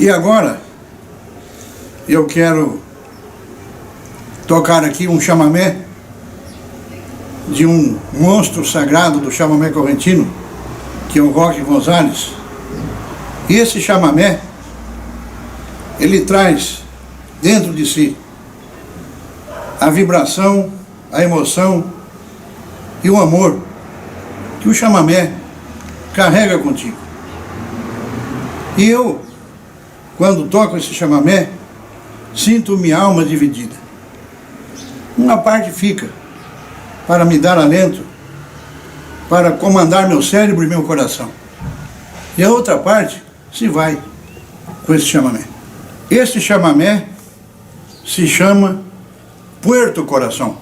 E agora, eu quero tocar aqui um chamamé de um monstro sagrado do chamamé correntino, que é o Roque Gonzalez. E esse chamamé, ele traz dentro de si a vibração, a emoção e o amor que o chamamé carrega contigo. E eu, quando toco esse chamamé, sinto minha alma dividida. Uma parte fica para me dar alento, para comandar meu cérebro e meu coração. E a outra parte se vai com esse chamamé. Esse chamamé se chama Puerto Coração.